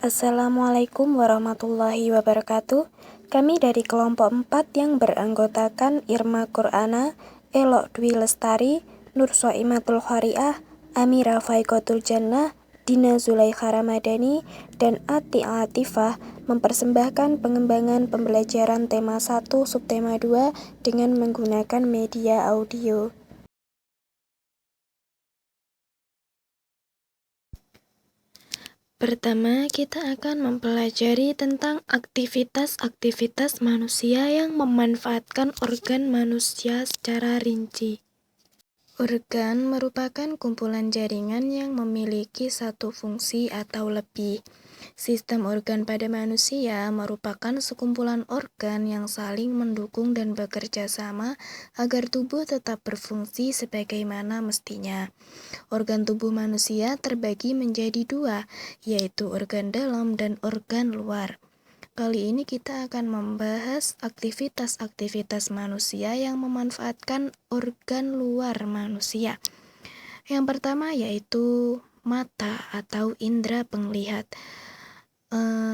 Assalamualaikum warahmatullahi wabarakatuh. Kami dari kelompok 4 yang beranggotakan Irma Qur'ana, Elok Dwi Lestari, Nur Soimatul Khariah, Amira Faikotul Jannah, Dina Zulaikha Ramadhani, dan Ati Latifah mempersembahkan pengembangan pembelajaran tema 1 subtema 2 dengan menggunakan media audio. Pertama, kita akan mempelajari tentang aktivitas-aktivitas manusia yang memanfaatkan organ manusia secara rinci. Organ merupakan kumpulan jaringan yang memiliki satu fungsi atau lebih. Sistem organ pada manusia merupakan sekumpulan organ yang saling mendukung dan bekerja sama agar tubuh tetap berfungsi sebagaimana mestinya. Organ tubuh manusia terbagi menjadi dua, yaitu organ dalam dan organ luar. Kali ini kita akan membahas aktivitas-aktivitas manusia yang memanfaatkan organ luar manusia. Yang pertama yaitu mata atau indera penglihat.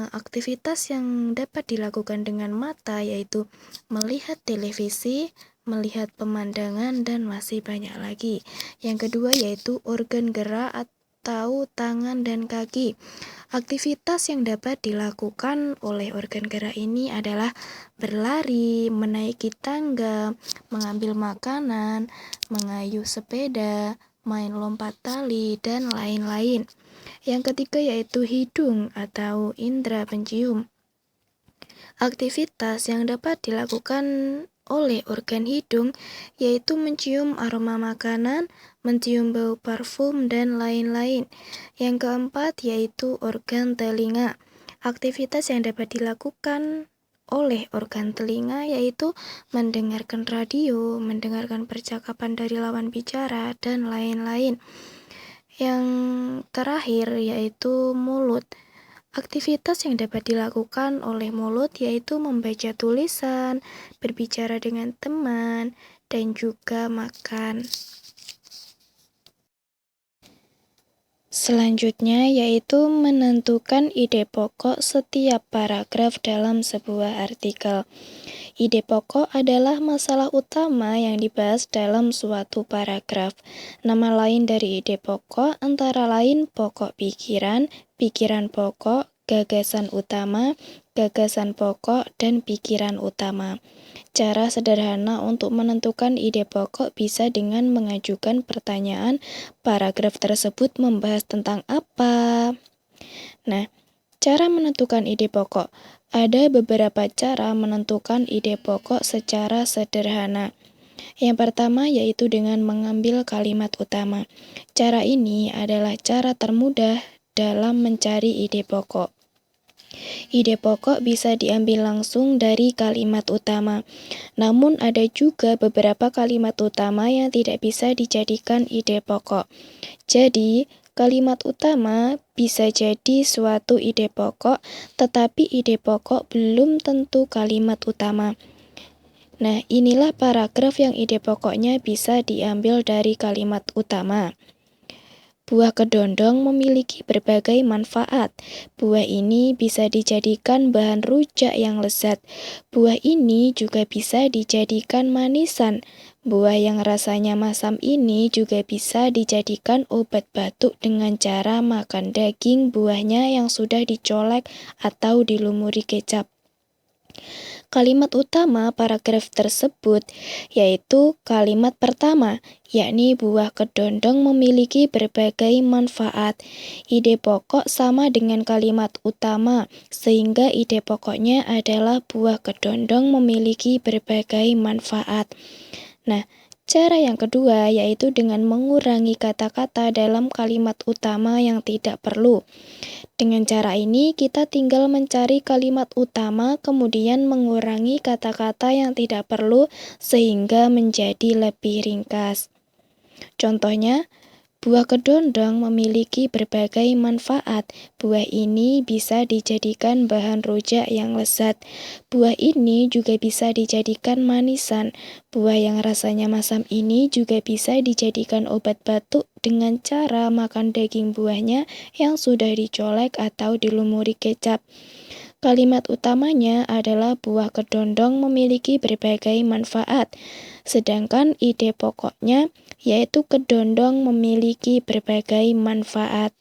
Aktivitas yang dapat dilakukan dengan mata yaitu melihat televisi, melihat pemandangan, dan masih banyak lagi. Yang kedua yaitu organ gerak atau tangan dan kaki. Aktivitas yang dapat dilakukan oleh organ gerak ini adalah berlari, menaiki tangga, mengambil makanan, mengayuh sepeda, main lompat tali, dan lain-lain. Yang ketiga yaitu hidung atau indera pencium. Aktivitas yang dapat dilakukan oleh organ hidung yaitu mencium aroma makanan, mencium bau parfum, dan lain-lain. Yang keempat yaitu organ telinga. Aktivitas yang dapat dilakukan oleh organ telinga yaitu mendengarkan radio, mendengarkan percakapan dari lawan bicara, dan lain-lain. Yang terakhir yaitu mulut. Aktivitas yang dapat dilakukan oleh mulut yaitu membaca tulisan, berbicara dengan teman, dan juga makan. Selanjutnya yaitu menentukan ide pokok setiap paragraf dalam sebuah artikel. Ide pokok adalah masalah utama yang dibahas dalam suatu paragraf. Nama lain dari ide pokok antara lain pokok pikiran, pikiran pokok, gagasan utama, gagasan pokok, dan pikiran utama. Cara sederhana untuk menentukan ide pokok bisa dengan mengajukan pertanyaan, paragraf tersebut membahas tentang apa? Nah, cara menentukan ide pokok. Ada beberapa cara menentukan ide pokok secara sederhana. Yang pertama yaitu dengan mengambil kalimat utama. Cara ini adalah cara termudah dalam mencari ide pokok. Ide pokok bisa diambil langsung dari kalimat utama. Namun ada juga beberapa kalimat utama yang tidak bisa dijadikan ide pokok. Jadi, kalimat utama bisa jadi suatu ide pokok, tetapi ide pokok belum tentu kalimat utama. Nah, inilah paragraf yang ide pokoknya bisa diambil dari kalimat utama. Buah kedondong memiliki berbagai manfaat. Buah ini bisa dijadikan bahan rujak yang lezat. Buah ini juga bisa dijadikan manisan. Buah yang rasanya masam ini juga bisa dijadikan obat batuk dengan cara makan daging buahnya yang sudah dicolek atau dilumuri kecap. Kalimat utama paragraf tersebut yaitu kalimat pertama, yakni buah kedondong memiliki berbagai manfaat. Ide pokok sama dengan kalimat utama, sehingga ide pokoknya adalah buah kedondong memiliki berbagai manfaat. Nah, cara yang kedua yaitu dengan mengurangi kata-kata dalam kalimat utama yang tidak perlu. Dengan cara ini, kita tinggal mencari kalimat utama, kemudian mengurangi kata-kata yang tidak perlu, sehingga menjadi lebih ringkas. Contohnya, Buah kedondong memiliki berbagai manfaat. Buah ini bisa dijadikan bahan rujak yang lezat. Buah ini juga bisa dijadikan manisan. Buah yang rasanya masam ini juga bisa dijadikan obat batuk dengan cara makan daging buahnya yang sudah dicolek atau dilumuri kecap. Kalimat utamanya adalah buah kedondong memiliki berbagai manfaat, sedangkan ide pokoknya yaitu kedondong memiliki berbagai manfaat.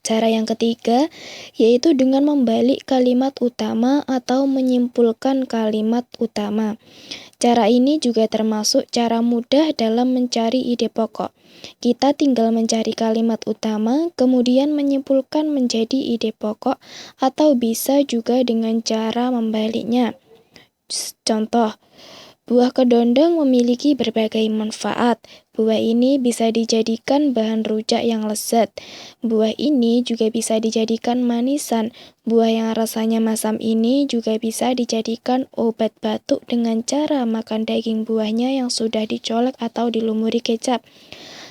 Cara yang ketiga yaitu dengan membalik kalimat utama atau menyimpulkan kalimat utama. Cara ini juga termasuk cara mudah dalam mencari ide pokok. Kita tinggal mencari kalimat utama, kemudian menyimpulkan menjadi ide pokok, atau bisa juga dengan cara membaliknya. Contoh, buah kedondong memiliki berbagai manfaat. Buah ini bisa dijadikan bahan rujak yang lezat. Buah ini juga bisa dijadikan manisan. Buah yang rasanya masam ini juga bisa dijadikan obat batuk dengan cara makan daging buahnya yang sudah dicolek atau dilumuri kecap.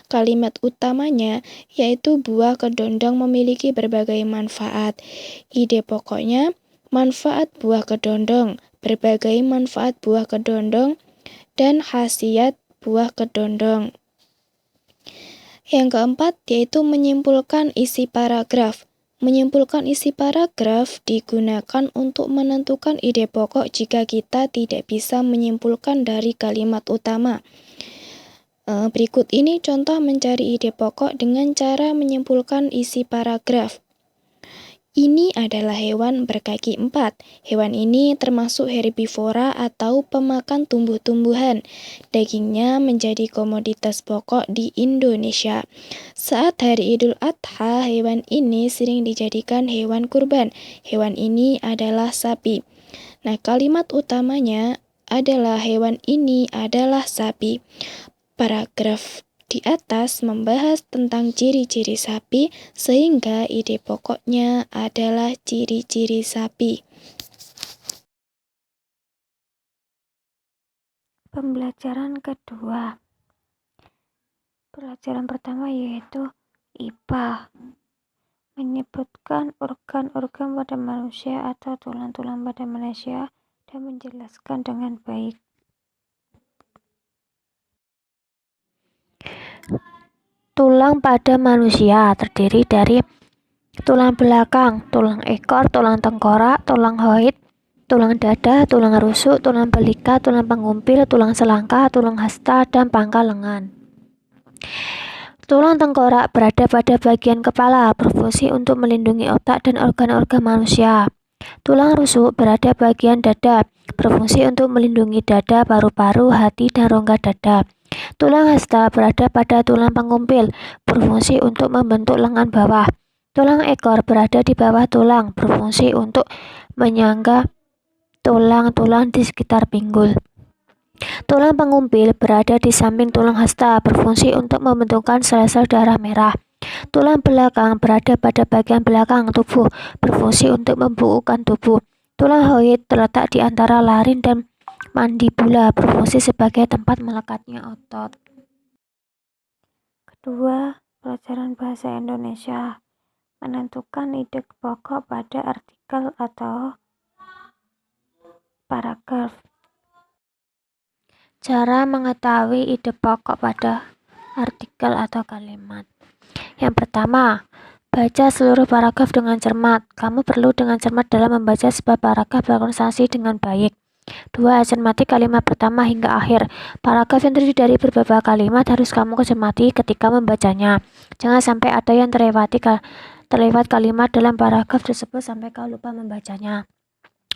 Kalimat utamanya yaitu buah kedondong memiliki berbagai manfaat. Ide pokoknya, manfaat buah kedondong, berbagai manfaat buah kedondong, dan khasiat buah kedondong. Yang keempat yaitu menyimpulkan isi paragraf. Menyimpulkan isi paragraf digunakan untuk menentukan ide pokok jika kita tidak bisa menyimpulkan dari kalimat utama. Berikut ini contoh mencari ide pokok dengan cara menyimpulkan isi paragraf. Ini adalah hewan berkaki 4. Hewan ini termasuk herbivora atau pemakan tumbuh-tumbuhan. Dagingnya menjadi komoditas pokok di Indonesia. Saat hari Idul Adha, hewan ini sering dijadikan hewan kurban. Hewan ini adalah sapi. Nah, kalimat utamanya adalah hewan ini adalah sapi. Paragraf di atas membahas tentang ciri-ciri sapi, sehingga ide pokoknya adalah ciri-ciri sapi. Pembelajaran kedua. Pelajaran pertama yaitu IPA, menyebutkan organ-organ pada manusia atau tulang-tulang pada manusia dan menjelaskan dengan baik. Tulang pada manusia terdiri dari tulang belakang, tulang ekor, tulang tengkorak, tulang hoid, tulang dada, tulang rusuk, tulang belika, tulang pengumpil, tulang selangka, tulang hasta, dan pangkal lengan. Tulang tengkorak berada pada bagian kepala, berfungsi untuk melindungi otak dan organ-organ manusia. Tulang rusuk berada bagian dada, berfungsi untuk melindungi dada, paru-paru, hati, dan rongga dada. Tulang hasta berada pada tulang pengumpil, berfungsi untuk membentuk lengan bawah. Tulang ekor berada di bawah tulang, berfungsi untuk menyangga tulang-tulang di sekitar pinggul. Tulang pengumpil berada di samping tulang hasta, berfungsi untuk membentukkan sel-sel darah merah. Tulang belakang berada pada bagian belakang tubuh, berfungsi untuk membukukan tubuh. Tulang hoid terletak di antara larin dan mandibula, berfungsi sebagai tempat melekatnya otot. Kedua, pelajaran bahasa Indonesia. Menentukan ide pokok pada artikel atau paragraf. Cara mengetahui ide pokok pada artikel atau kalimat. Yang pertama, baca seluruh paragraf dengan cermat. Kamu perlu dengan cermat dalam membaca sebuah paragraf berkonsentrasi dengan baik. 2. Cermati kalimat pertama hingga akhir. Paragraf yang terdiri dari beberapa kalimat harus kamu cermati ketika membacanya. Jangan sampai ada yang terlewat kalimat dalam paragraf tersebut sampai kau lupa membacanya.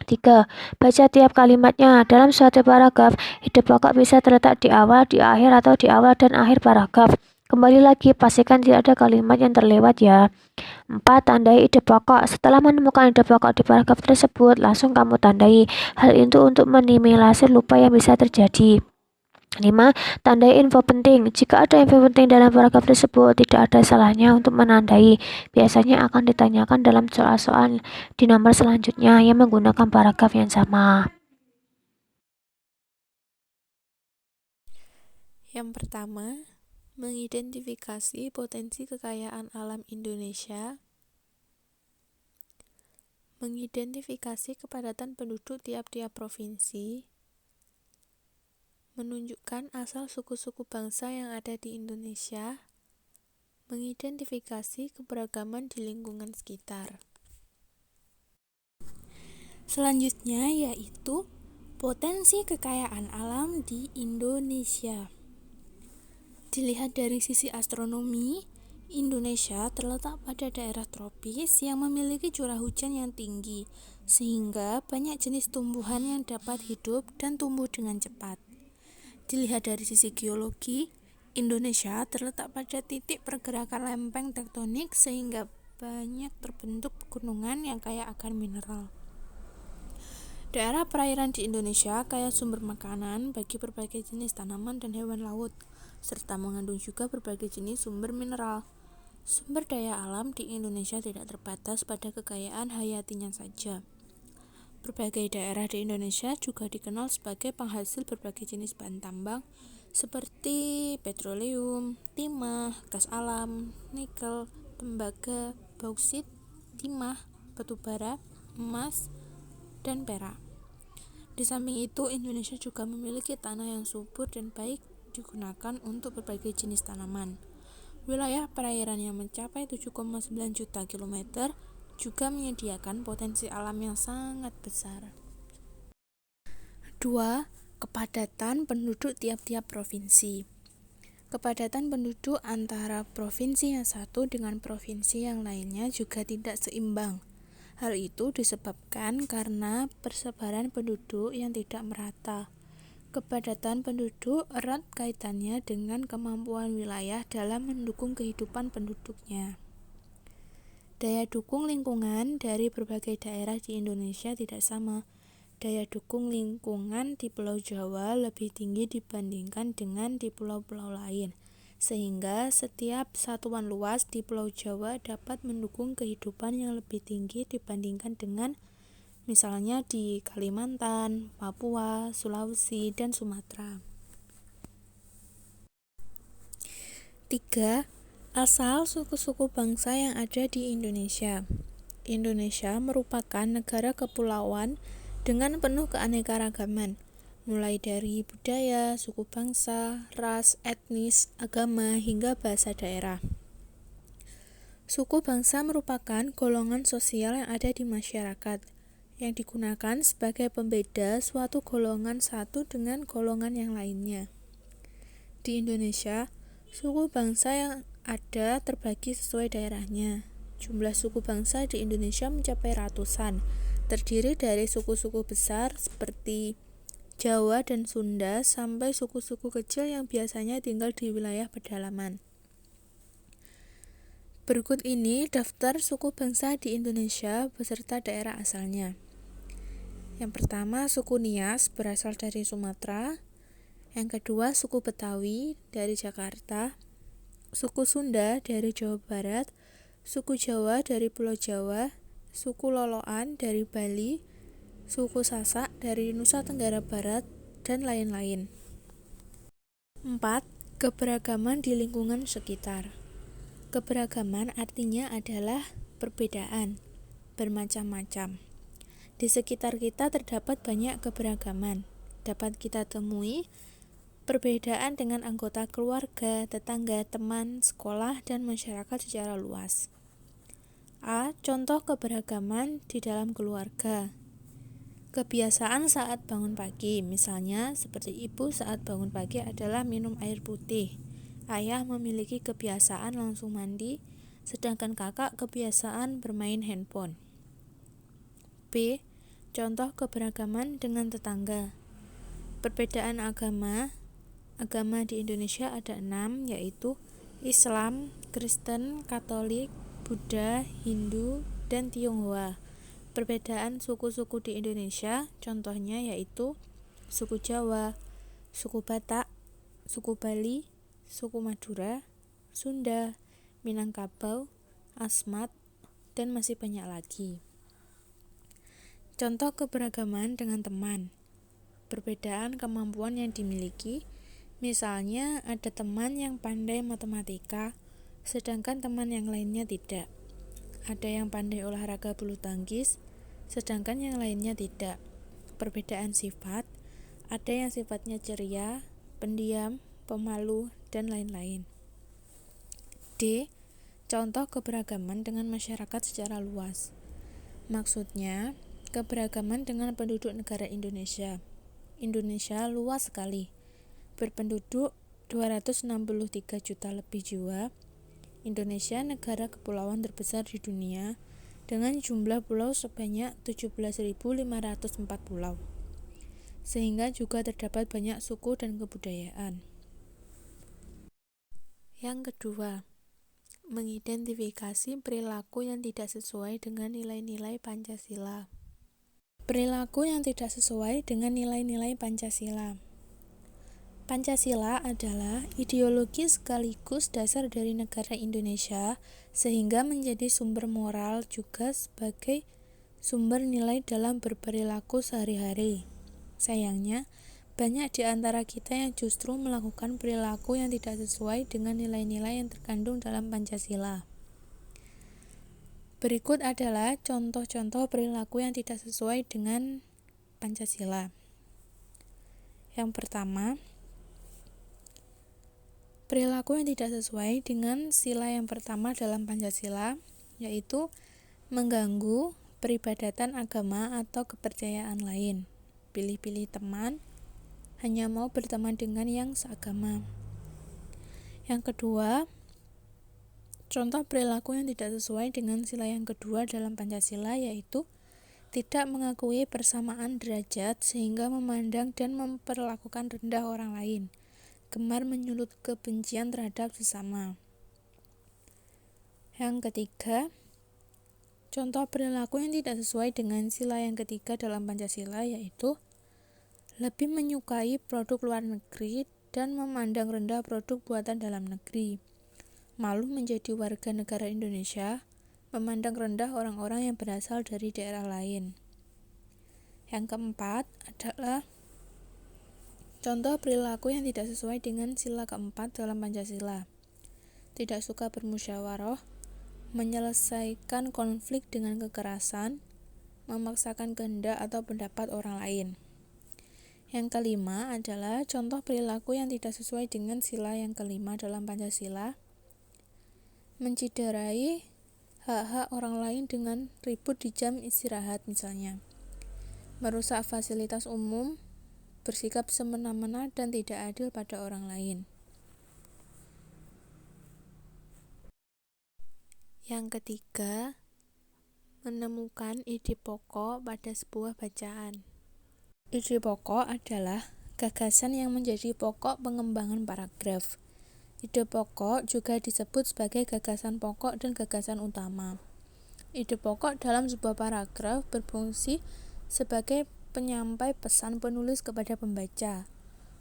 3. Baca tiap kalimatnya. Dalam suatu paragraf, ide pokok bisa terletak di awal, di akhir, atau di awal dan akhir paragraf. Kembali lagi, pastikan tidak ada kalimat yang terlewat ya. 4. Tandai ide pokok. Setelah menemukan ide pokok di paragraf tersebut, langsung kamu tandai. Hal itu untuk minimalisir lupa yang bisa terjadi. 5. Tandai info penting. Jika ada info penting dalam paragraf tersebut, tidak ada salahnya untuk menandai. Biasanya akan ditanyakan dalam soal-soal di nomor selanjutnya yang menggunakan paragraf yang sama. Yang pertama, Mengidentifikasi potensi kekayaan alam Indonesia. Mengidentifikasi kepadatan penduduk tiap-tiap provinsi. Menunjukkan asal suku-suku bangsa yang ada di Indonesia. Mengidentifikasi keberagaman di lingkungan sekitar. Selanjutnya yaitu potensi kekayaan alam di Indonesia. Dilihat dari sisi astronomi, Indonesia terletak pada daerah tropis yang memiliki curah hujan yang tinggi, sehingga banyak jenis tumbuhan yang dapat hidup dan tumbuh dengan cepat. Dilihat dari sisi geologi, Indonesia terletak pada titik pergerakan lempeng tektonik sehingga banyak terbentuk pegunungan yang kaya akan mineral. Daerah perairan di Indonesia kaya sumber makanan bagi berbagai jenis tanaman dan hewan laut, serta mengandung juga berbagai jenis sumber mineral. Sumber daya alam di Indonesia tidak terbatas pada kekayaan hayatinya saja. Berbagai daerah di Indonesia juga dikenal sebagai penghasil berbagai jenis bahan tambang seperti petroleum, timah, gas alam, nikel, tembaga, bauksit, timah, batu bara, emas, dan perak. Di samping itu, Indonesia juga memiliki tanah yang subur dan baik digunakan untuk berbagai jenis tanaman. Wilayah perairan yang mencapai 7,9 juta kilometer juga menyediakan potensi alam yang sangat besar. 2. Kepadatan penduduk tiap-tiap provinsi. Kepadatan penduduk antara provinsi yang satu dengan provinsi yang lainnya juga tidak seimbang. Hal itu disebabkan karena persebaran penduduk yang tidak merata. Kepadatan penduduk erat kaitannya dengan kemampuan wilayah dalam mendukung kehidupan penduduknya. Daya dukung lingkungan dari berbagai daerah di Indonesia tidak sama. Daya dukung lingkungan di Pulau Jawa lebih tinggi dibandingkan dengan di pulau-pulau lain, sehingga setiap satuan luas di Pulau Jawa dapat mendukung kehidupan yang lebih tinggi dibandingkan dengan misalnya di Kalimantan, Papua, Sulawesi, dan Sumatera. 3. Asal suku-suku bangsa yang ada di Indonesia. Indonesia merupakan negara kepulauan dengan penuh keanekaragaman, mulai dari budaya, suku bangsa, ras, etnis, agama, hingga bahasa daerah. Suku bangsa merupakan golongan sosial yang ada di masyarakat, yang digunakan sebagai pembeda suatu golongan satu dengan golongan yang lainnya. Di Indonesia, suku bangsa yang ada terbagi sesuai daerahnya. Jumlah suku bangsa di Indonesia mencapai ratusan, terdiri dari suku-suku besar seperti Jawa dan Sunda sampai suku-suku kecil yang biasanya tinggal di wilayah pedalaman. Berikut ini daftar suku bangsa di Indonesia beserta daerah asalnya. Yang pertama, suku Nias berasal dari Sumatera. Yang kedua, suku Betawi dari Jakarta. Suku Sunda dari Jawa Barat. Suku Jawa dari Pulau Jawa. Suku Loloan dari Bali. Suku Sasak dari Nusa Tenggara Barat, dan lain-lain. 4. Keberagaman di lingkungan sekitar. Keberagaman artinya adalah perbedaan, bermacam-macam. Di sekitar kita terdapat banyak keberagaman. Dapat kita temui perbedaan dengan anggota keluarga, tetangga, teman, sekolah, dan masyarakat secara luas. A. Contoh keberagaman di dalam keluarga. Kebiasaan saat bangun pagi, misalnya seperti ibu saat bangun pagi adalah minum air putih. Ayah memiliki kebiasaan langsung mandi, sedangkan kakak kebiasaan bermain handphone. B. Contoh keberagaman dengan tetangga. Perbedaan agama di Indonesia ada 6, yaitu Islam, Kristen, Katolik, Buddha, Hindu, dan Tionghoa. Perbedaan suku-suku di Indonesia contohnya yaitu suku Jawa, suku Batak, suku Bali, suku Madura, Sunda, Minangkabau, Asmat, dan masih banyak lagi. Contoh keberagaman dengan teman. Perbedaan kemampuan yang dimiliki, Misalnya, ada teman yang pandai matematika, sedangkan teman yang lainnya tidak. Ada yang pandai olahraga bulu tangkis, sedangkan yang lainnya tidak. Perbedaan sifat, ada yang sifatnya ceria, pendiam, pemalu, dan lain-lain. D. Contoh keberagaman dengan masyarakat secara luas. Maksudnya, keberagaman dengan penduduk negara Indonesia. Indonesia luas sekali, berpenduduk 263 juta lebih jiwa. Indonesia negara kepulauan terbesar di dunia dengan jumlah pulau sebanyak 17.504 pulau, sehingga juga terdapat banyak suku dan kebudayaan. Yang kedua, mengidentifikasi perilaku yang tidak sesuai dengan nilai-nilai Pancasila. Perilaku yang tidak sesuai dengan nilai-nilai Pancasila. Pancasila adalah ideologi sekaligus dasar dari negara Indonesia, sehingga menjadi sumber moral juga sebagai sumber nilai dalam berperilaku sehari-hari. Sayangnya, banyak di antara kita yang justru melakukan perilaku yang tidak sesuai dengan nilai-nilai yang terkandung dalam Pancasila. Berikut adalah contoh-contoh perilaku yang tidak sesuai dengan Pancasila. Yang pertama, perilaku yang tidak sesuai dengan sila yang pertama dalam Pancasila, yaitu mengganggu peribadatan agama atau kepercayaan lain. Pilih-pilih teman, hanya mau berteman dengan yang seagama. Yang kedua, contoh perilaku yang tidak sesuai dengan sila yang kedua dalam Pancasila, yaitu tidak mengakui persamaan derajat sehingga memandang dan memperlakukan rendah orang lain, gemar menyulut kebencian terhadap sesama. Yang ketiga, contoh perilaku yang tidak sesuai dengan sila yang ketiga dalam Pancasila, yaitu lebih menyukai produk luar negeri dan memandang rendah produk buatan dalam negeri, malu menjadi warga negara Indonesia, memandang rendah orang-orang yang berasal dari daerah lain. Yang keempat adalah contoh perilaku yang tidak sesuai dengan sila keempat dalam Pancasila. Tidak suka bermusyawarah, menyelesaikan konflik dengan kekerasan, memaksakan kehendak atau pendapat orang lain. Yang kelima adalah contoh perilaku yang tidak sesuai dengan sila yang kelima dalam Pancasila. Menciderai hak-hak orang lain dengan ribut di jam istirahat misalnya. Merusak fasilitas umum, bersikap semena-mena dan tidak adil pada orang lain. Yang ketiga, menemukan ide pokok pada sebuah bacaan. Ide pokok adalah gagasan yang menjadi pokok pengembangan paragraf. Ide pokok juga disebut sebagai gagasan pokok dan gagasan utama. Ide pokok dalam sebuah paragraf berfungsi sebagai penyampai pesan penulis kepada pembaca.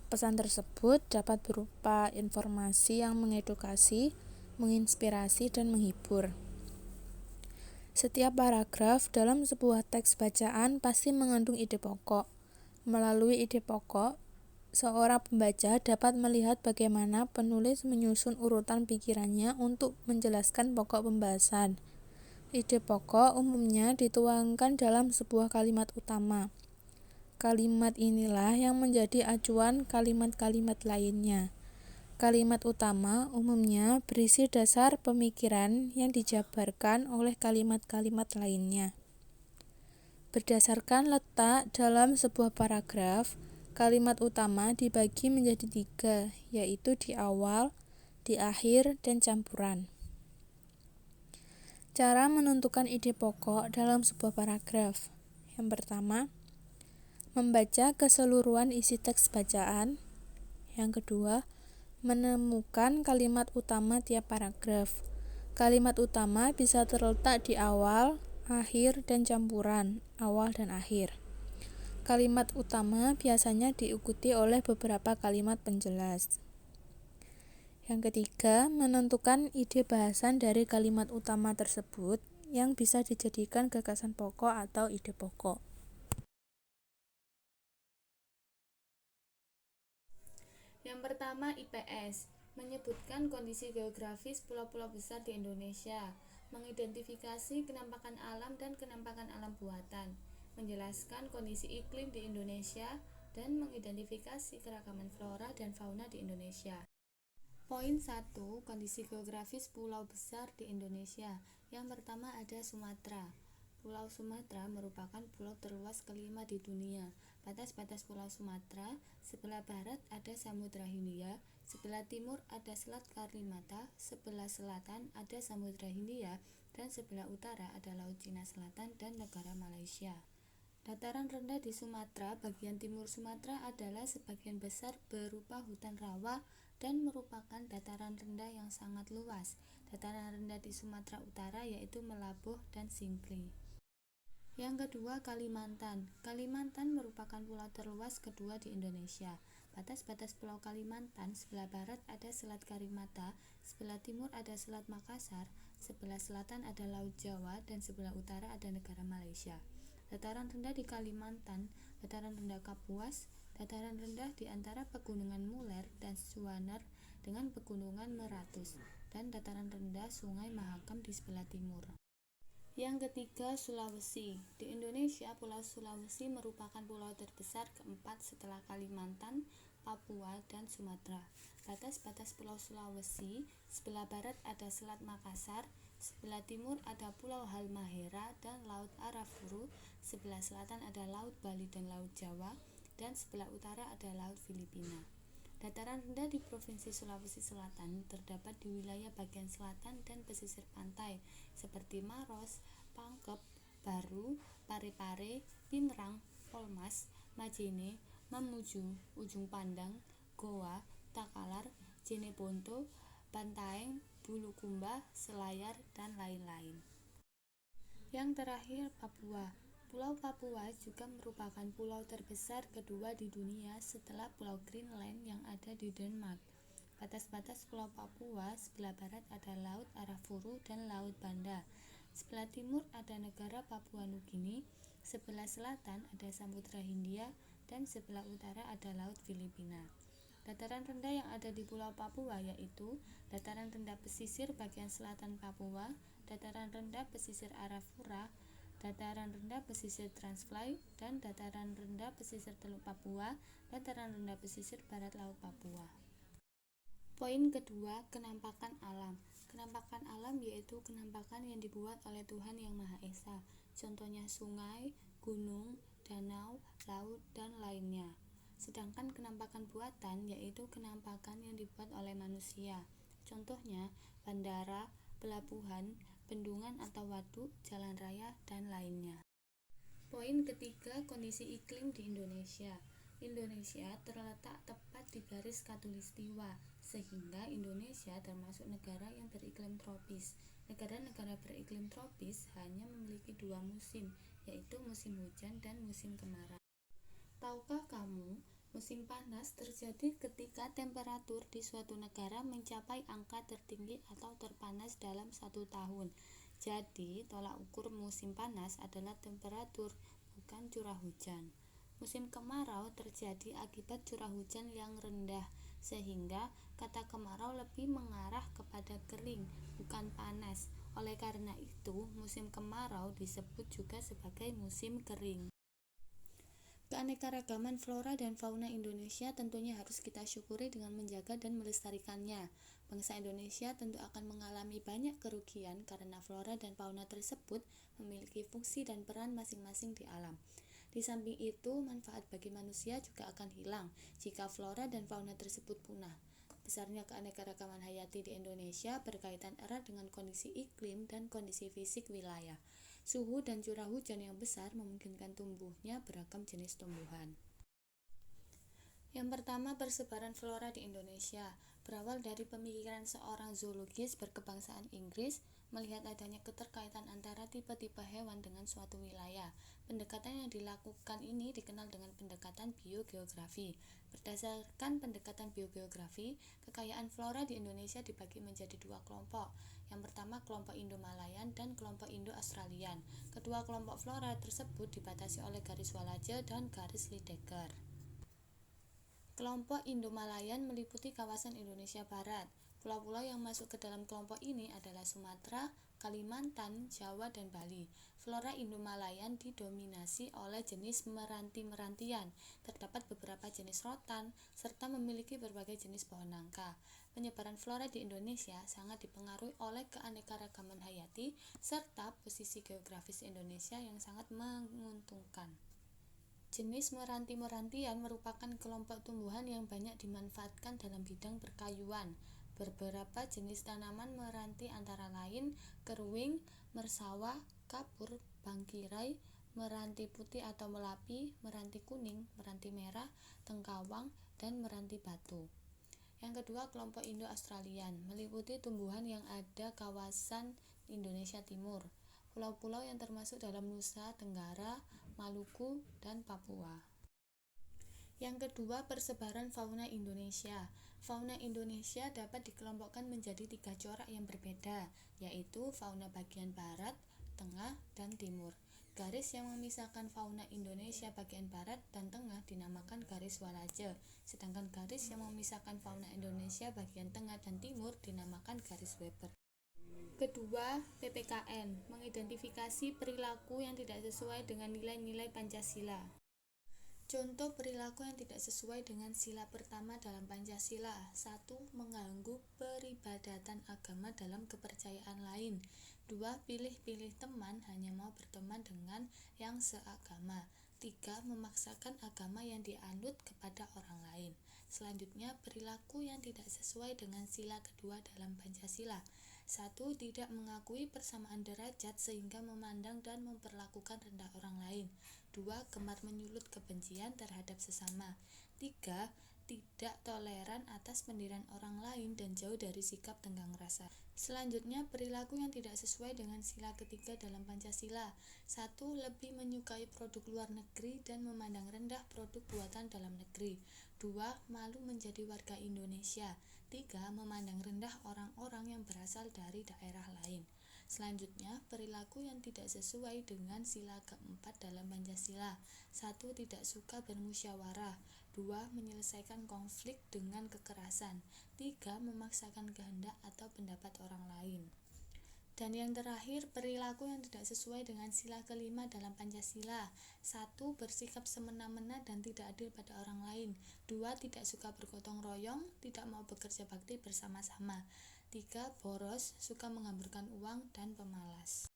Pesan tersebut dapat berupa informasi yang mengedukasi, menginspirasi, dan menghibur. Setiap paragraf dalam sebuah teks bacaan pasti mengandung ide pokok. Melalui ide pokok, seorang pembaca dapat melihat bagaimana penulis menyusun urutan pikirannya untuk menjelaskan pokok pembahasan. Ide pokok umumnya dituangkan dalam sebuah kalimat utama. Kalimat inilah yang menjadi acuan kalimat-kalimat lainnya. Kalimat utama umumnya berisi dasar pemikiran yang dijabarkan oleh kalimat-kalimat lainnya. Berdasarkan letak dalam sebuah paragraf, kalimat utama dibagi menjadi 3, yaitu di awal, di akhir, dan campuran. Cara menentukan ide pokok dalam sebuah paragraf. Yang pertama, membaca keseluruhan isi teks bacaan. Yang kedua, menemukan kalimat utama tiap paragraf. Kalimat utama bisa terletak di awal, akhir, dan campuran, awal dan akhir. Kalimat utama biasanya diikuti oleh beberapa kalimat penjelas. Yang ketiga, menentukan ide bahasan dari kalimat utama tersebut yang bisa dijadikan gagasan pokok atau ide pokok. Yang pertama IPS, menyebutkan kondisi geografis pulau-pulau besar di Indonesia, mengidentifikasi kenampakan alam dan kenampakan alam buatan, menjelaskan kondisi iklim di Indonesia, dan mengidentifikasi keragaman flora dan fauna di Indonesia. Poin 1. Kondisi geografis pulau besar di Indonesia. Yang pertama ada Sumatera. Pulau Sumatera merupakan pulau terluas kelima di dunia. Batas-batas Pulau Sumatera, sebelah barat ada Samudra Hindia, sebelah timur ada Selat Kalimata, sebelah selatan ada Samudra Hindia, dan sebelah utara ada Laut Cina Selatan dan negara Malaysia. Dataran rendah di Sumatera, bagian timur Sumatera adalah sebagian besar berupa hutan rawa dan merupakan dataran rendah yang sangat luas. Dataran rendah di Sumatera Utara yaitu Melabuh dan Singkil. Yang kedua Kalimantan. Kalimantan merupakan pulau terluas kedua di Indonesia. Batas-batas Pulau Kalimantan, sebelah barat ada Selat Kalimata, sebelah timur ada Selat Makassar, sebelah selatan ada Laut Jawa, dan sebelah utara ada negara Malaysia. Dataran rendah di Kalimantan, dataran rendah Kapuas, dataran rendah di antara pegunungan Muler dan Suwaner dengan pegunungan Meratus, dan dataran rendah Sungai Mahakam di sebelah timur. Yang ketiga Sulawesi. Di Indonesia, Pulau Sulawesi merupakan pulau terbesar keempat setelah Kalimantan, Papua, dan Sumatera. Batas-batas Pulau Sulawesi, sebelah barat ada Selat Makassar, sebelah timur ada Pulau Halmahera dan Laut Arafuru, sebelah selatan ada Laut Bali dan Laut Jawa, dan sebelah utara ada Laut Filipina. Dataran rendah di Provinsi Sulawesi Selatan terdapat di wilayah bagian selatan dan pesisir pantai seperti Maros, Pangkep, Baru, Parepare, Pinerang, Polmas, Majene, Mamuju, Ujung Pandang, Goa, Takalar, Jeneponto, Bantaeng, Bulukumba, Selayar, dan lain-lain. Yang terakhir Papua. Pulau Papua juga merupakan pulau terbesar kedua di dunia setelah Pulau Greenland yang ada di Denmark. Batas-batas Pulau Papua, sebelah barat ada Laut Arafuru dan Laut Banda. Sebelah timur ada negara Papua Nugini, sebelah selatan ada Samudra Hindia, dan sebelah utara ada Laut Filipina. Dataran rendah yang ada di Pulau Papua yaitu dataran rendah pesisir bagian selatan Papua, dataran rendah pesisir Arafura, dataran rendah pesisir Transvaal, dan dataran rendah pesisir Teluk Papua, dataran rendah pesisir barat Laut Papua. Poin kedua, kenampakan alam. Kenampakan alam yaitu kenampakan yang dibuat oleh Tuhan Yang Maha Esa. Contohnya sungai, gunung, danau, laut, dan lainnya. Sedangkan kenampakan buatan yaitu kenampakan yang dibuat oleh manusia. Contohnya bandara, pelabuhan, bendungan atau waduk, jalan raya, dan lainnya. Poin ketiga, kondisi iklim di Indonesia. Indonesia terletak tepat di garis khatulistiwa, sehingga Indonesia termasuk negara yang beriklim tropis. Negara-negara beriklim tropis hanya memiliki dua musim, yaitu musim hujan dan musim kemarau. Tahukah kamu, musim panas terjadi ketika temperatur di suatu negara mencapai angka tertinggi atau terpanas dalam satu tahun. Jadi, tolak ukur musim panas adalah temperatur, bukan curah hujan. Musim kemarau terjadi akibat curah hujan yang rendah, sehingga kata kemarau lebih mengarah kepada kering, bukan panas. Oleh karena itu, musim kemarau disebut juga sebagai musim kering. Keanekaragaman flora dan fauna Indonesia tentunya harus kita syukuri dengan menjaga dan melestarikannya. Bangsa Indonesia tentu akan mengalami banyak kerugian karena flora dan fauna tersebut memiliki fungsi dan peran masing-masing di alam. Di samping itu, manfaat bagi manusia juga akan hilang jika flora dan fauna tersebut punah. Besarnya keanekaragaman hayati di Indonesia berkaitan erat dengan kondisi iklim dan kondisi fisik wilayah. Suhu dan curah hujan yang besar memungkinkan tumbuhnya beragam jenis tumbuhan. Yang pertama, persebaran flora di Indonesia. Berawal dari pemikiran seorang zoologis berkebangsaan Inggris, melihat adanya keterkaitan antara tipe-tipe hewan dengan suatu wilayah. Pendekatan yang dilakukan ini dikenal dengan pendekatan biogeografi. Berdasarkan pendekatan biogeografi, kekayaan flora di Indonesia dibagi menjadi dua kelompok. Yang pertama kelompok Indo-Malayan dan kelompok Indo-Australian. Kedua kelompok flora tersebut dibatasi oleh garis Wallace dan garis Lydekker. Kelompok Indo-Malayan meliputi kawasan Indonesia Barat. Pulau-pulau yang masuk ke dalam kelompok ini adalah Sumatera, Kalimantan, Jawa, dan Bali. Flora Indo-Malayan didominasi oleh jenis meranti-merantian. Terdapat beberapa jenis rotan, serta memiliki berbagai jenis pohon nangka. Penyebaran flora di Indonesia sangat dipengaruhi oleh keanekaragaman hayati, serta posisi geografis Indonesia yang sangat menguntungkan. Jenis meranti-merantian merupakan kelompok tumbuhan yang banyak dimanfaatkan dalam bidang perkayuan. Beberapa jenis tanaman meranti antara lain keruing, mersawah, kapur, bangkirai, meranti putih atau melapi, meranti kuning, meranti merah, tengkawang, dan meranti batu. Yang kedua, kelompok Indo-Australian meliputi tumbuhan yang ada kawasan Indonesia Timur, pulau-pulau yang termasuk dalam Nusa Tenggara, Maluku, dan Papua. Yang kedua, persebaran fauna Indonesia. Fauna Indonesia dapat dikelompokkan menjadi 3 corak yang berbeda, yaitu fauna bagian barat, tengah, dan timur. Garis yang memisahkan fauna Indonesia bagian barat dan tengah dinamakan garis Walaje, sedangkan garis yang memisahkan fauna Indonesia bagian tengah dan timur dinamakan garis Weber. Kedua, PPKN mengidentifikasi perilaku yang tidak sesuai dengan nilai-nilai Pancasila. Contoh perilaku yang tidak sesuai dengan sila pertama dalam Pancasila. 1. Mengganggu peribadatan agama dalam kepercayaan lain. 2. Pilih-pilih teman, hanya mau berteman dengan yang seagama. 3. Memaksakan agama yang dianut kepada orang lain. Selanjutnya, perilaku yang tidak sesuai dengan sila kedua dalam Pancasila. 1. Tidak mengakui persamaan derajat sehingga memandang dan memperlakukan rendah orang lain. 2. Gemar menyulut kebencian terhadap sesama. 3. Tidak toleran atas pendirian orang lain dan jauh dari sikap tenggang rasa. Selanjutnya, perilaku yang tidak sesuai dengan sila ketiga dalam Pancasila. 1. Lebih menyukai produk luar negeri dan memandang rendah produk buatan dalam negeri. 2. Malu menjadi warga Indonesia. 3. Memandang rendah orang-orang yang berasal dari daerah lain. Selanjutnya, perilaku yang tidak sesuai dengan sila keempat dalam Pancasila. 1. Tidak suka bermusyawarah. 2. Menyelesaikan konflik dengan kekerasan. 3. Memaksakan kehendak atau pendapat orang lain. Dan yang terakhir, perilaku yang tidak sesuai dengan sila kelima dalam Pancasila. 1. Bersikap semena-mena dan tidak adil pada orang lain. 2. Tidak suka bergotong royong, tidak mau bekerja bakti bersama-sama. 3. Boros, suka menghamburkan uang, dan pemalas.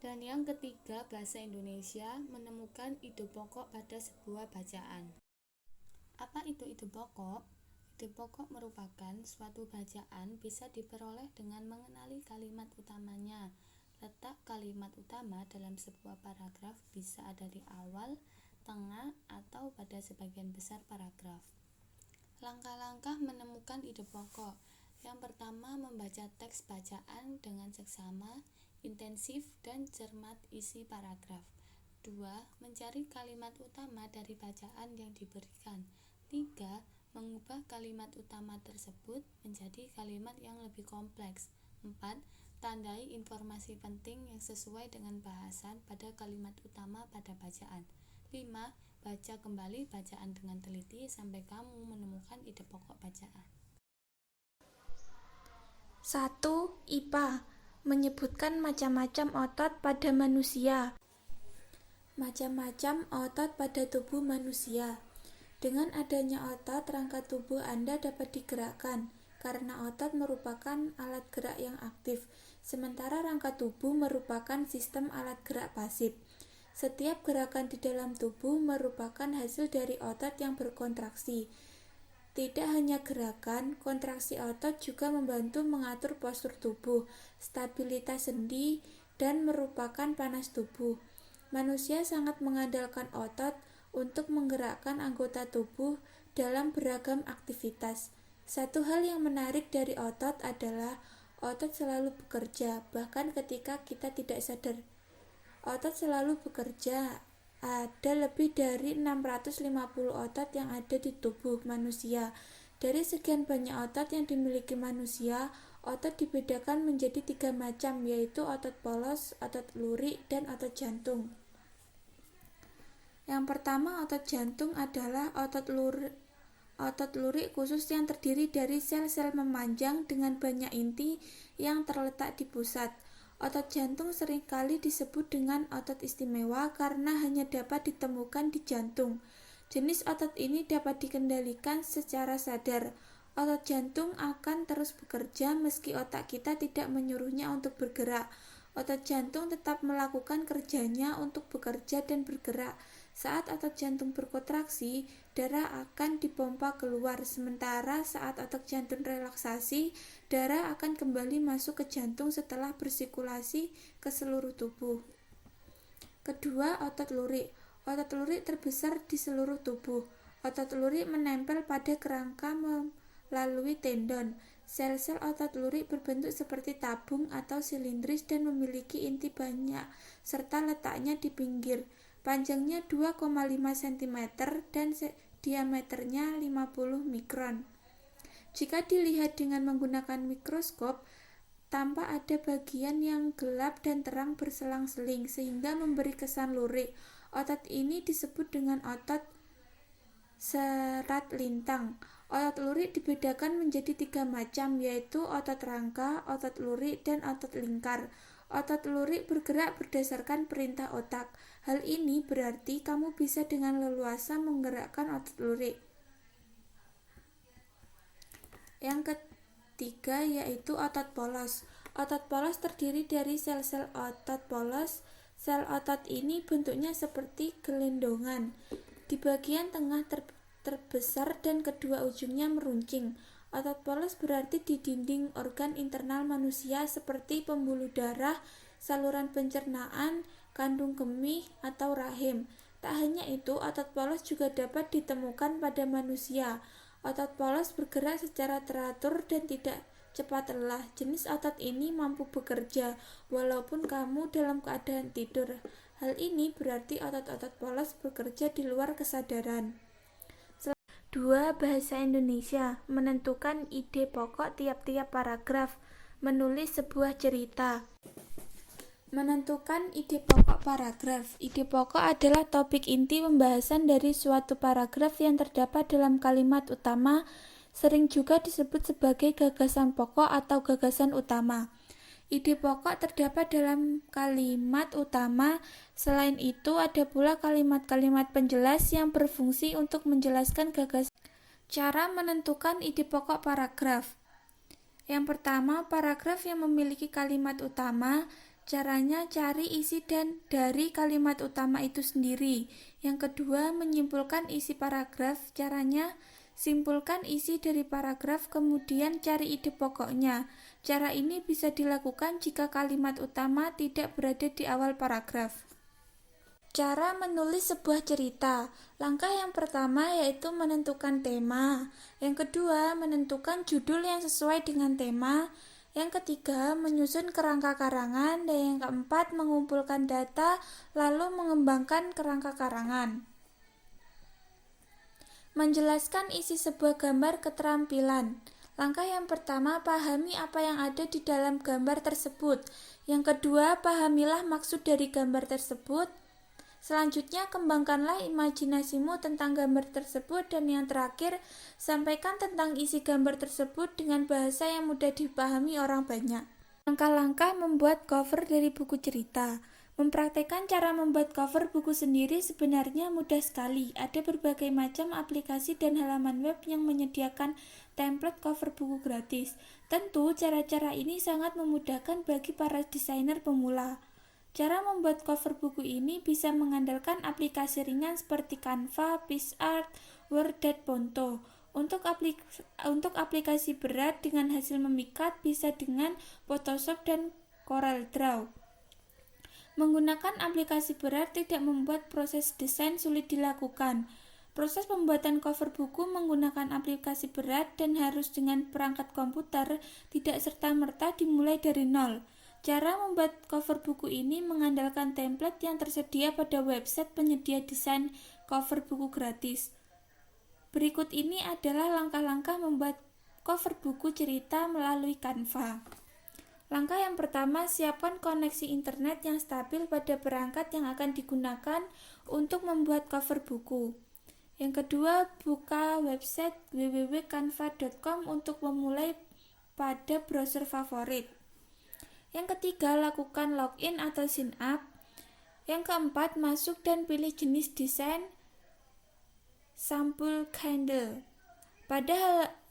Dan yang ketiga, bahasa Indonesia menemukan ide pokok pada sebuah bacaan. Apa itu ide pokok? Ide pokok merupakan suatu bacaan bisa diperoleh dengan mengenali kalimat utamanya. Letak kalimat utama dalam sebuah paragraf bisa ada di awal, tengah, atau pada sebagian besar paragraf. Langkah-langkah menemukan ide pokok. Yang pertama, membaca teks bacaan dengan seksama, intensif, dan cermat isi paragraf. 2. Mencari kalimat utama dari bacaan yang diberikan. 3. Mengubah kalimat utama tersebut menjadi kalimat yang lebih kompleks. 4. Tandai informasi penting yang sesuai dengan bahasan pada kalimat utama pada bacaan. 5. Baca kembali bacaan dengan teliti sampai kamu menemukan ide pokok bacaan. 1. IPA menyebutkan macam-macam otot pada manusia. Macam-macam otot pada tubuh manusia. Dengan adanya otot, rangka tubuh Anda dapat digerakkan, karena otot merupakan alat gerak yang aktif, sementara rangka tubuh merupakan sistem alat gerak pasif. Setiap gerakan di dalam tubuh merupakan hasil dari otot yang berkontraksi. Tidak hanya gerakan, kontraksi otot juga membantu mengatur postur tubuh, stabilitas sendi, dan merupakan panas tubuh. Manusia sangat mengandalkan otot untuk menggerakkan anggota tubuh dalam beragam aktivitas. Satu hal yang menarik dari otot adalah otot selalu bekerja, bahkan ketika kita tidak sadar. Otot selalu bekerja. Ada lebih dari 650 otot yang ada di tubuh manusia. Dari sekian banyak otot yang dimiliki manusia, otot dibedakan menjadi 3 macam, yaitu otot polos, otot lurik, dan otot jantung. Yang pertama, otot jantung adalah otot lurik. Otot lurik khusus yang terdiri dari sel-sel memanjang dengan banyak inti yang terletak di pusat. Otot jantung seringkali disebut dengan otot istimewa karena hanya dapat ditemukan di jantung. Jenis otot ini dapat dikendalikan secara sadar. Otot jantung akan terus bekerja meski otak kita tidak menyuruhnya untuk bergerak. Otot jantung tetap melakukan kerjanya untuk bekerja dan bergerak. Saat otot jantung berkontraksi, darah akan dipompa keluar, sementara saat otot jantung relaksasi, darah akan kembali masuk ke jantung setelah bersirkulasi ke seluruh tubuh. Kedua, otot lurik. Otot lurik terbesar di seluruh tubuh. Otot lurik menempel pada kerangka melalui tendon. Sel-sel otot lurik berbentuk seperti tabung atau silindris dan memiliki inti banyak serta letaknya di pinggir. Panjangnya 2,5 cm dan diameternya 50 mikron. Jika dilihat dengan menggunakan mikroskop, tampak ada bagian yang gelap dan terang berselang-seling sehingga memberi kesan lurik. Otot ini disebut dengan otot serat lintang. Otot lurik dibedakan menjadi 3 macam, yaitu otot rangka, otot lurik, dan otot lingkar. Otot lurik bergerak berdasarkan perintah otak. Hal ini berarti kamu bisa dengan leluasa menggerakkan otot lurik. Yang ketiga yaitu otot polos. Otot polos terdiri dari sel-sel otot polos. Sel otot ini bentuknya seperti gelendongan. Di bagian tengah terbesar dan kedua ujungnya meruncing. Otot polos berarti di dinding organ internal manusia seperti pembuluh darah, saluran pencernaan, kandung kemih, atau rahim. Tak hanya itu, otot polos juga dapat ditemukan pada manusia. Otot polos bergerak secara teratur dan tidak cepat lelah. Jenis otot ini mampu bekerja walaupun kamu dalam keadaan tidur. Hal ini berarti otot-otot polos bekerja di luar kesadaran. 2. Bahasa Indonesia. Menentukan ide pokok tiap-tiap paragraf. Menulis sebuah cerita. Menentukan ide pokok paragraf. Ide pokok adalah topik inti pembahasan dari suatu paragraf yang terdapat dalam kalimat utama, sering juga disebut sebagai gagasan pokok atau gagasan utama. Ide pokok terdapat dalam kalimat utama. Selain itu, ada pula kalimat-kalimat penjelas yang berfungsi untuk menjelaskan gagasan. Cara menentukan ide pokok paragraf. Yang pertama, paragraf yang memiliki kalimat utama. Caranya cari isi dari kalimat utama itu sendiri. Yang kedua, menyimpulkan isi paragraf. Caranya simpulkan isi dari paragraf, kemudian cari ide pokoknya. Cara ini bisa dilakukan jika kalimat utama tidak berada di awal paragraf. Cara menulis sebuah cerita. Langkah yang pertama yaitu menentukan tema. Yang kedua, menentukan judul yang sesuai dengan tema. Yang ketiga, menyusun kerangka karangan. Dan yang keempat, mengumpulkan data lalu mengembangkan kerangka karangan. Menjelaskan isi sebuah gambar keterampilan. Langkah yang pertama, pahami apa yang ada di dalam gambar tersebut. Yang kedua, pahamilah maksud dari gambar tersebut. Selanjutnya, kembangkanlah imajinasimu tentang gambar tersebut. Dan yang terakhir, sampaikan tentang isi gambar tersebut dengan bahasa yang mudah dipahami orang banyak. Langkah-langkah membuat cover dari buku cerita. Mempraktekkan cara membuat cover buku sendiri sebenarnya mudah sekali. Ada berbagai macam aplikasi dan halaman web yang menyediakan template cover buku gratis. Tentu, cara-cara ini sangat memudahkan bagi para desainer pemula. Cara membuat cover buku ini bisa mengandalkan aplikasi ringan seperti Canva, PixArt, Word, dan Ponto. Untuk aplikasi berat dengan hasil memikat bisa dengan Photoshop dan CorelDRAW. Menggunakan aplikasi berat tidak membuat proses desain sulit dilakukan. Proses pembuatan cover buku menggunakan aplikasi berat dan harus dengan perangkat komputer, tidak serta-merta dimulai dari nol. Cara membuat cover buku ini mengandalkan template yang tersedia pada website penyedia desain cover buku gratis. Berikut ini adalah langkah-langkah membuat cover buku cerita melalui Canva. Langkah yang pertama, siapkan koneksi internet yang stabil pada perangkat yang akan digunakan untuk membuat cover buku. Yang kedua, buka website www.canva.com untuk memulai pada browser favorit. Yang ketiga, lakukan login atau sign up. Yang keempat, masuk dan pilih jenis desain sampul candle.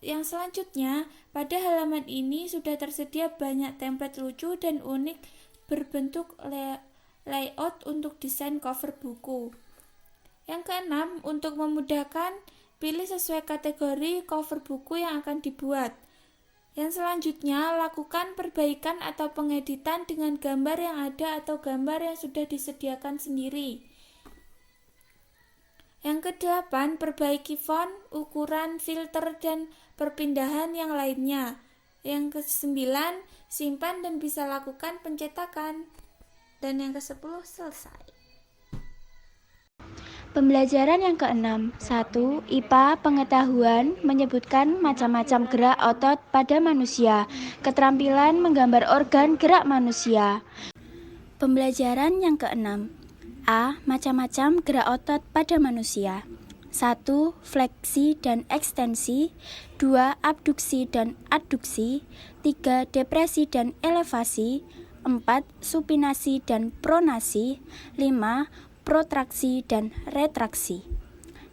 Yang selanjutnya, pada halaman ini sudah tersedia banyak template lucu dan unik berbentuk layout untuk desain cover buku. Yang keenam, untuk memudahkan, pilih sesuai kategori cover buku yang akan dibuat. Yang selanjutnya, lakukan perbaikan atau pengeditan dengan gambar yang ada atau gambar yang sudah disediakan sendiri. Yang kedelapan, perbaiki font, ukuran, filter, dan perpindahan yang lainnya. Yang kesembilan, simpan dan bisa lakukan pencetakan. Dan yang kesepuluh, selesai. Pembelajaran yang keenam. 1. IPA pengetahuan menyebutkan macam-macam gerak otot pada manusia. Keterampilan menggambar organ gerak manusia. Pembelajaran yang keenam. A. Macam-macam gerak otot pada manusia. 1. Fleksi dan ekstensi. 2. Abduksi dan adduksi. 3. Depresi dan elevasi. 4. Supinasi dan pronasi. 5. Protraksi dan retraksi.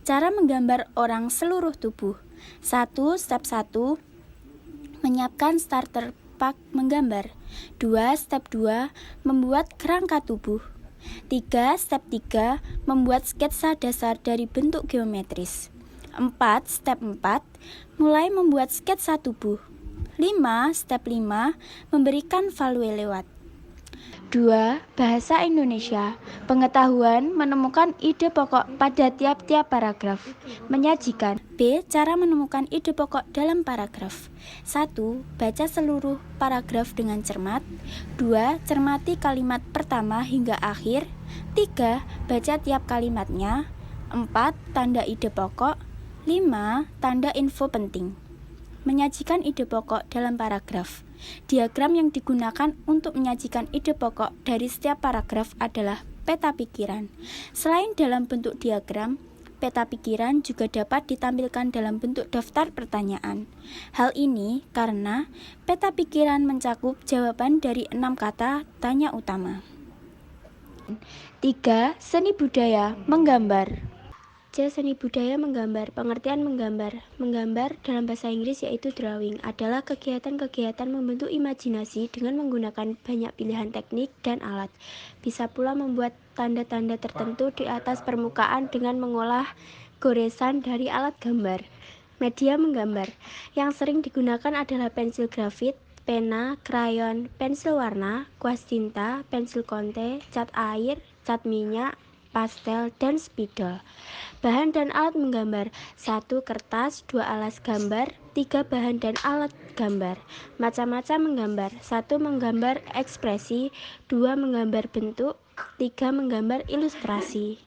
Cara menggambar orang seluruh tubuh. 1. Step 1. Menyiapkan starter pak menggambar. 2. Step 2. Membuat kerangka tubuh. 3. Step 3. Membuat sketsa dasar dari bentuk geometris. 4. Step 4. Mulai membuat sketsa tubuh. 5. Step 5. Memberikan value lewat. 2. Bahasa Indonesia. Pengetahuan menemukan ide pokok pada tiap-tiap paragraf. Menyajikan. B. Cara menemukan ide pokok dalam paragraf. 1. Baca seluruh paragraf dengan cermat. 2. Cermati kalimat pertama hingga akhir. 3. Baca tiap kalimatnya. 4. Tanda ide pokok. 5. Tanda info penting. Menyajikan ide pokok dalam paragraf. Diagram yang digunakan untuk menyajikan ide pokok dari setiap paragraf adalah peta pikiran. Selain dalam bentuk diagram, peta pikiran juga dapat ditampilkan dalam bentuk daftar pertanyaan. Hal ini karena peta pikiran mencakup jawaban dari 6 kata tanya utama. 3. Seni budaya menggambar. C. Seni budaya menggambar. Pengertian menggambar. Menggambar dalam bahasa Inggris yaitu drawing adalah kegiatan-kegiatan membentuk imajinasi dengan menggunakan banyak pilihan teknik dan alat. Bisa pula membuat tanda-tanda tertentu di atas permukaan dengan mengolah goresan dari alat gambar. Media menggambar. Yang sering digunakan adalah pensil grafit, pena, krayon, pensil warna, kuas tinta, pensil konte, cat air, cat minyak, pastel, dan spidol. Bahan dan alat menggambar. 1. Kertas. 2. Alas gambar. 3. Bahan dan alat gambar. Macam-macam menggambar. 1. Menggambar ekspresi. 2. Menggambar bentuk. 3. Menggambar ilustrasi.